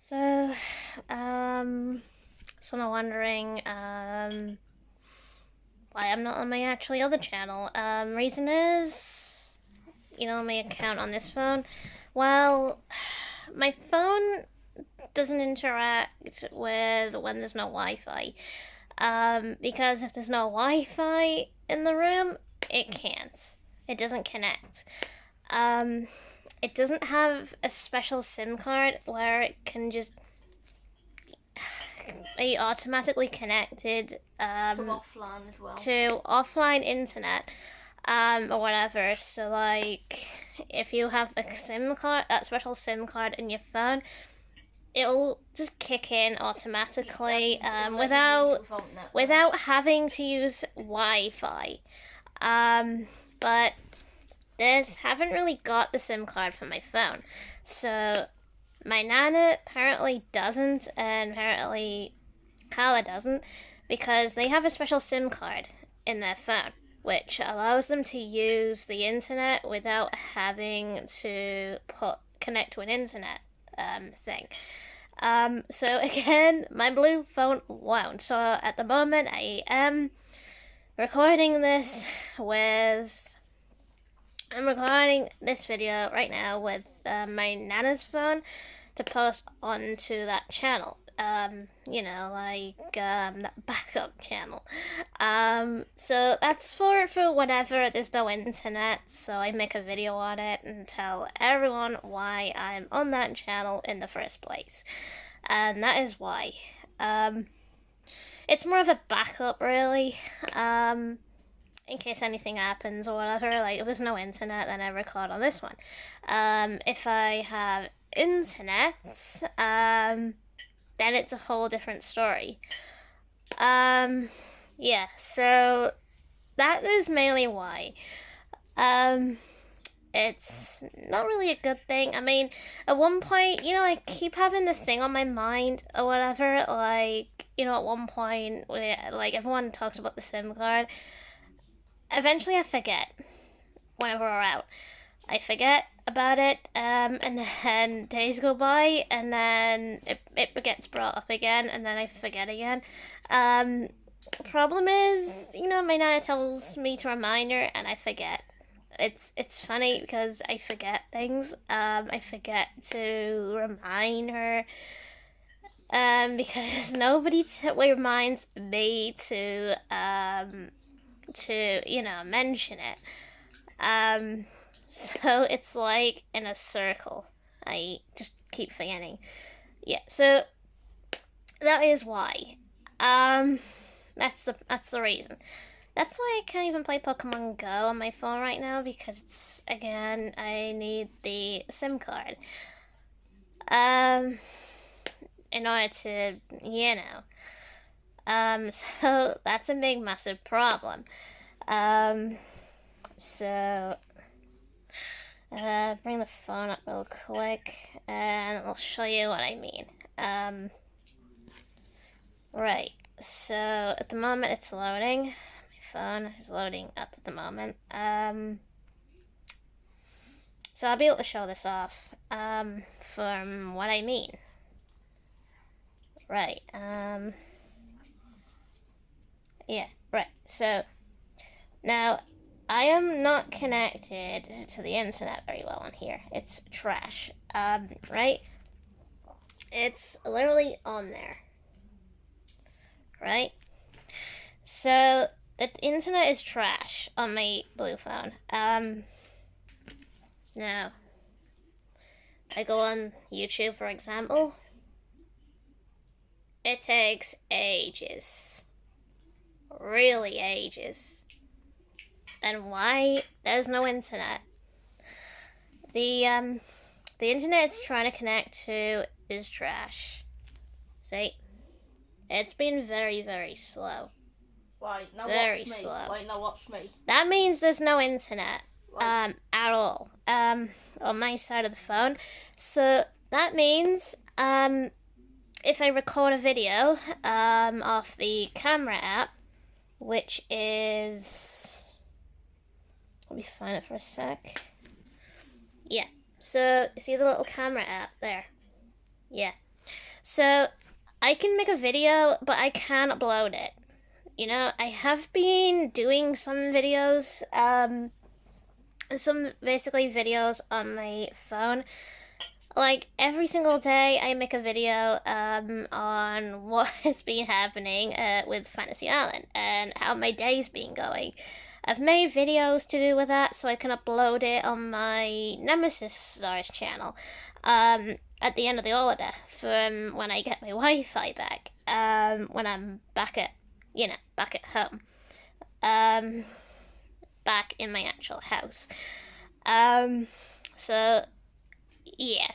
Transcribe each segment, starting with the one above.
So, someone wondering, why I'm not on my actually other channel. Reason is, my account on this phone. Well, my phone doesn't interact with when there's no Wi-Fi. Because if there's no Wi-Fi in the room, it can't. It doesn't connect. Um, it doesn't have a special SIM card where it can just be automatically connected to offline as well. to offline internet or whatever. So like if you have the SIM card, that special SIM card in your phone, it'll just kick in automatically without having to use Wi-Fi. But this haven't really got the SIM card for my phone, so my nana apparently doesn't, and apparently Carla doesn't, because they have a special SIM card in their phone, which allows them to use the internet without having to connect to an internet thing. So again, my blue phone won't. So at the moment, I am recording this with. I'm recording this video right now with my nana's phone to post onto that channel. That backup channel. So that's for whenever there's no internet, so I make a video on it and tell everyone why I'm on that channel in the first place. And that is why. It's more of a backup, really. In case anything happens or whatever, like if there's no internet, then I record on this one. If I have internet, then it's a whole different story. Yeah, so that is mainly why. It's not really a good thing. I mean, at one point, I keep having this thing on my mind or whatever, like, at one point, like, everyone talks about the SIM card. Eventually I forget whenever we're out. I forget about it, and then days go by, and then it gets brought up again, and then I forget again. Problem is, my nana tells me to remind her, and I forget. It's funny because I forget things. I forget to remind her. Because nobody reminds me to mention it. So it's like in a circle. I just keep forgetting. Yeah, so that is why. That's the reason. That's why I can't even play Pokemon Go on my phone right now, because again, I need the SIM card. In order to, so that's a big, massive problem. So bring the phone up real quick, and I'll show you what I mean. Right, so at the moment it's loading. My phone is loading up at the moment. So I'll be able to show this off, from what I mean. Right, yeah, right, so now I am not connected to the internet very well on here. It's trash, right? It's literally on there, right? So the internet is trash on my blue phone. Now I go on YouTube, for example. It takes ages, really ages. And why? There's no internet. The internet it's trying to connect to is trash. See? It's been very, very slow. Right, now very watch me. slow. Right, now watch me. That means there's no internet, Right. at all, on my side of the phone. So that means, if I record a video, off the camera app, which is, let me find it for a sec. Yeah, so you see the little camera app there? Yeah. So I can make a video, but I can't upload it. I have been doing some videos, some basically videos on my phone. Like every single day, I make a video on what has been happening with Fantasy Island and how my day's been going. I've made videos to do with that, so I can upload it on my Nemesis Stars channel. At the end of the order, from when I get my Wi-Fi back. When I'm back at home. Um, Back in my actual house. Um, so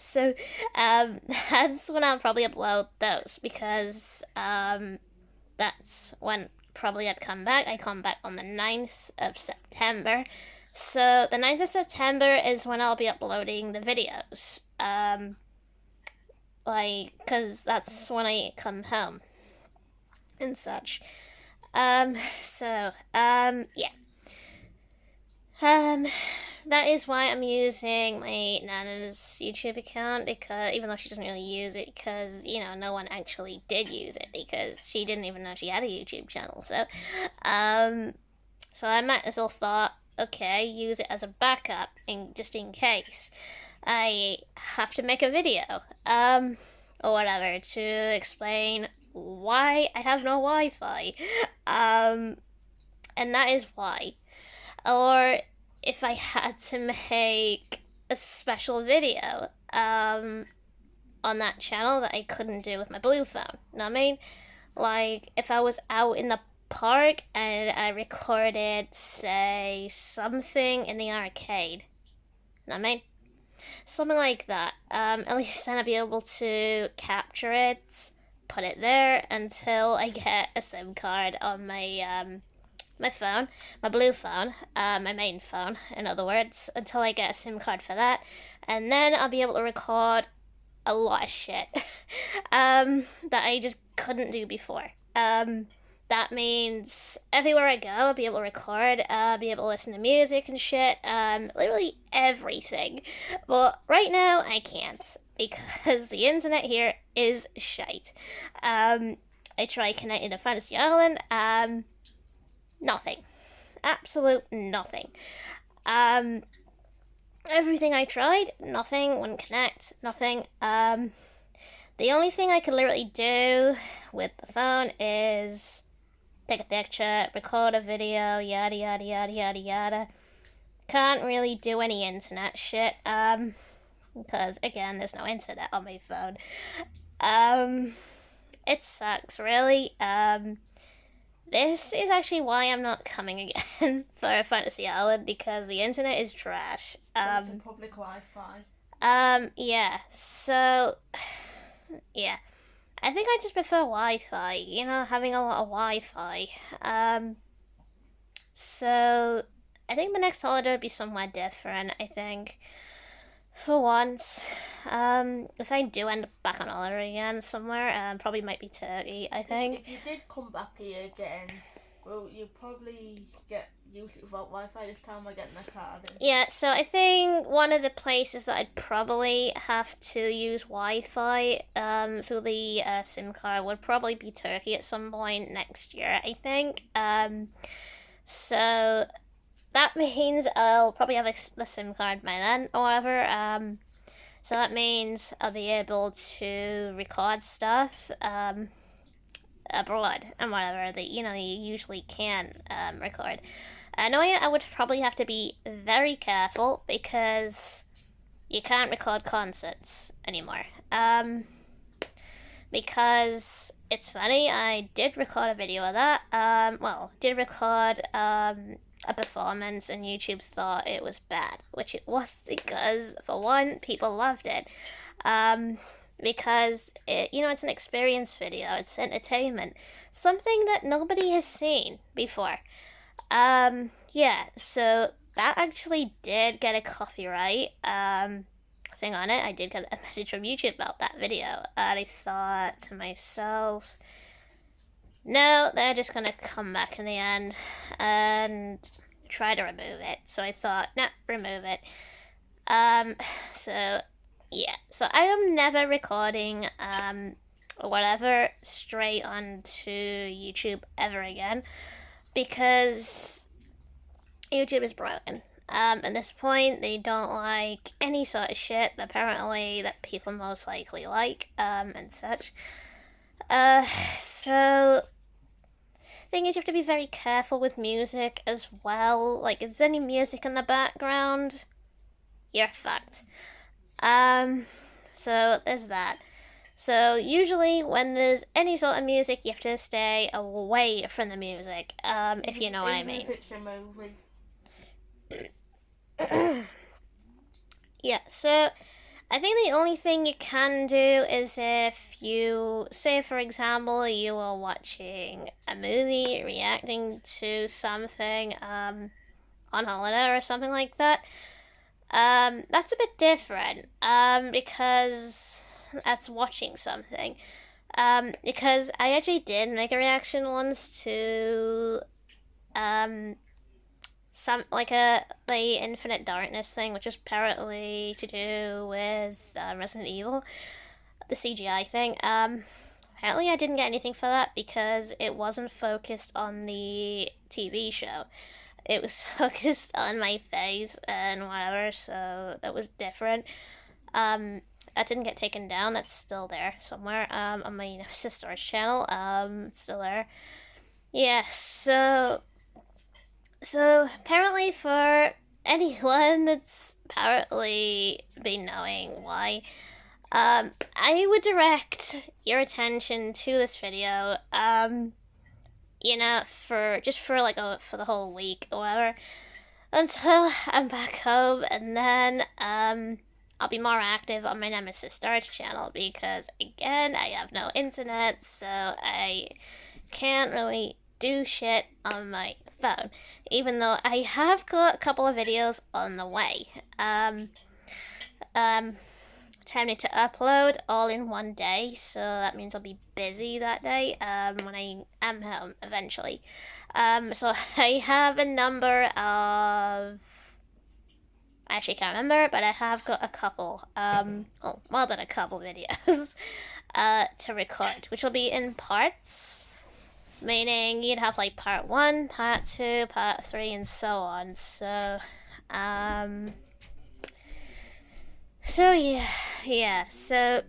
so that's when I'll probably upload those because that's when probably I'd come back. I come back on the 9th of September. So the 9th of September is when I'll be uploading the videos. Because that's when I come home and such. Yeah. That is why I'm using my Nana's YouTube account, because even though she doesn't really use it, because no one actually did use it because she didn't even know she had a YouTube channel. So I might as well thought, okay, use it as a backup just in case I have to make a video, or whatever, to explain why I have no Wi-Fi, and that is why. Or if I had to make a special video on that channel that I couldn't do with my blue phone. You know what I mean? Like if I was out in the park and I recorded, say, something in the arcade. You know what I mean? Something like that. At least then I'd be able to capture it, put it there until I get a SIM card on my phone, my blue phone, my main phone, in other words, until I get a SIM card for that, and then I'll be able to record a lot of shit that I just couldn't do before. That means everywhere I go, I'll be able to record, be able to listen to music and shit, literally everything. But right now, I can't because the internet here is shite. I tried connecting to Fantasy Island, nothing. Absolute nothing. Everything I tried, nothing. Wouldn't connect, nothing. The only thing I could literally do with the phone is take a picture, record a video, yada yada yada yada yada. Can't really do any internet shit, because again, there's no internet on my phone. It sucks, really. This is actually why I'm not coming again for Fantasy Island, because the internet is trash. It's a public Wi-Fi. Yeah, so, yeah. I think I just prefer Wi-Fi, having a lot of Wi-Fi. So, I think the next holiday would be somewhere different, I think. For once. If I do end up back on holiday again somewhere, probably might be Turkey, I think. If you did come back here again, well, you'll probably use it without Wi-Fi this time by getting a card in. Yeah, so I think one of the places that I'd probably have to use Wi-Fi through the SIM card would probably be Turkey at some point next year, I think. So that means I'll probably have the SIM card by then, or whatever. So that means I'll be able to record stuff abroad and whatever that you usually can record. I know I would probably have to be very careful because you can't record concerts anymore. Because it's funny, I did record a video of that. Did record a performance, and YouTube thought it was bad, which it was because, for one, people loved it. Because it's an experience video, it's entertainment, something that nobody has seen before. Yeah, so that actually did get a copyright thing on it. I did get a message from YouTube about that video, and I thought to myself, no, they're just gonna come back in the end and try to remove it. So I thought, nah, remove it. So yeah, so I am never recording or whatever straight onto YouTube ever again, because YouTube is broken. At this point, they don't like any sort of shit apparently that people most likely like, and such. So thing is, you have to be very careful with music as well. Like, if there's any music in the background, you're fucked. So there's that. So usually when there's any sort of music, you have to stay away from the music, if you know what I mean. Even if it's a movie. Yeah, so I think the only thing you can do is if you, say for example, you are watching a movie, reacting to something on holiday or something like that. That's a bit different, because that's watching something. Because I actually did make a reaction once to some like the Infinite Darkness thing, which is apparently to do with Resident Evil, the CGI thing. Apparently I didn't get anything for that because it wasn't focused on the TV show. It was focused on my face and whatever, so that was different. That didn't get taken down. That's still there somewhere. On my Nemesis storage channel. It's still there. Yeah. So apparently for anyone that's apparently been knowing why, I would direct your attention to this video. For just for like for the whole week or whatever, until I'm back home, and then I'll be more active on my Nemesis storage channel because again I have no internet, so I can't really do shit on my phone. Even though I have got a couple of videos on the way. Attempting to upload all in one day, so that means I'll be busy that day when I am home eventually. So I have a number of. I actually can't remember, but I have got a couple, more than a couple videos to record, which will be in parts, meaning you'd have like part 1, part 2, part 3, and so on. So yeah. So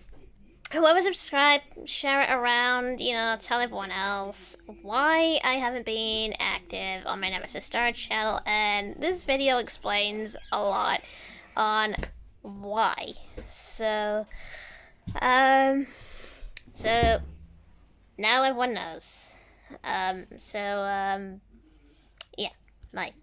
whoever subscribed, share it around, tell everyone else why I haven't been active on my Nemesis storage channel, and this video explains a lot on why. So now everyone knows. Yeah, bye.